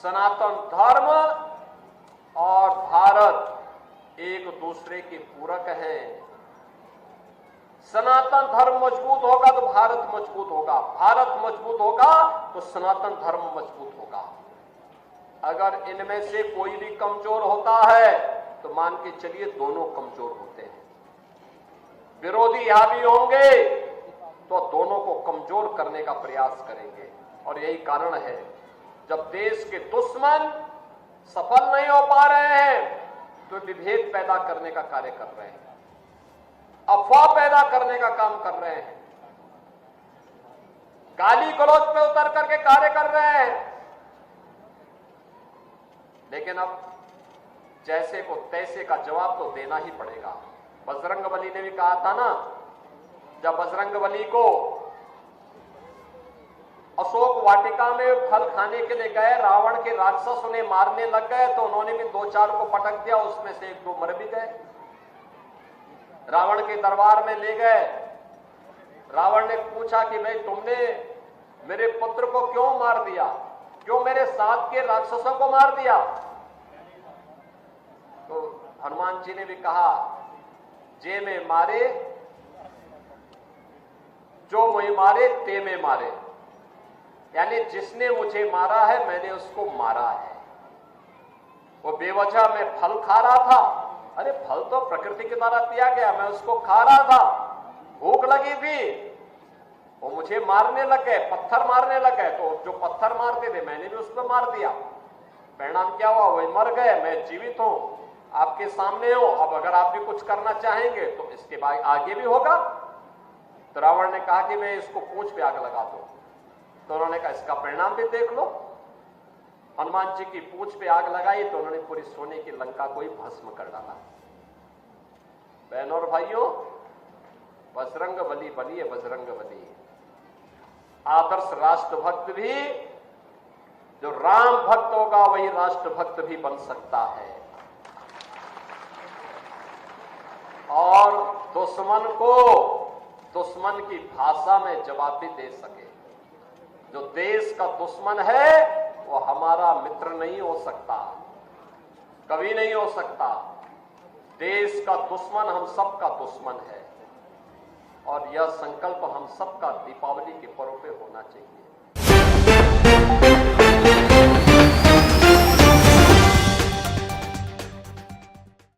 सनातन धर्म और भारत एक दूसरे के पूरक हैं। सनातन धर्म मजबूत होगा तो भारत मजबूत होगा, भारत मजबूत होगा तो सनातन धर्म मजबूत होगा। अगर इनमें से कोई भी कमजोर होता है तो मान के चलिए दोनों कमजोर होते हैं। विरोधी हावी होंगे तो दोनों को कमजोर करने का प्रयास करेंगे। और यही कारण है जब देश के दुश्मन सफल नहीं हो पा रहे हैं तो विभेद पैदा करने का कार्य कर रहे हैं, अफवाह पैदा करने का काम कर रहे हैं, गाली गलौज पे उतर करके कार्य कर रहे हैं। लेकिन अब जैसे को तैसे का जवाब तो देना ही पड़ेगा। बजरंगबली ने भी कहा था ना, जब बजरंगबली को अशोक वाटिका में फल खाने के लिए गए, रावण के राक्षस उन्हें मारने लग गए तो उन्होंने भी 2-4 को पटक दिया, उसमें से 1-2 मर भी गए। रावण के दरबार में ले गए, रावण ने पूछा कि भाई तुमने मेरे पुत्र को क्यों मार दिया, क्यों मेरे साथ के राक्षसों को मार दिया? तो हनुमान जी ने भी कहा, जे में मारे जो मुझे मारे ते में मारे, यानी जिसने मुझे मारा है मैंने उसको मारा है। वो बेवजह मैं फल खा रहा था, अरे फल तो प्रकृति के द्वारा दिया गया, मैं उसको खा रहा था, भूख लगी थी, वो मुझे मारने लग गए, पत्थर मारने लग गए, तो जो पत्थर मारते थे मैंने भी उसको मार दिया। परिणाम क्या हुआ? वही मर गए, मैं जीवित हूं, आपके सामने हो। अब अगर आप भी कुछ करना चाहेंगे तो इसके बाद आगे भी होगा। तो रावण ने कहा कि मैं इसको पूंछ पे आग लगा दूं। तो उन्होंने कहा इसका परिणाम भी देख लो। हनुमान जी की पूंछ पे आग लगाई तो उन्होंने पूरी सोने की लंका को ही भस्म कर डाला। बहनों और भाइयों, बजरंगबली बनिए, बजरंगबली। आदर्श राष्ट्रभक्त भी, जो राम भक्त होगा वही राष्ट्रभक्त भी बन सकता है और दुश्मन को दुश्मन की भाषा में जवाब भी दे सके। जो देश का दुश्मन है वो हमारा मित्र नहीं हो सकता, कभी नहीं हो सकता। देश का दुश्मन हम सबका दुश्मन है और यह संकल्प हम सबका दीपावली के पर्व पे होना चाहिए।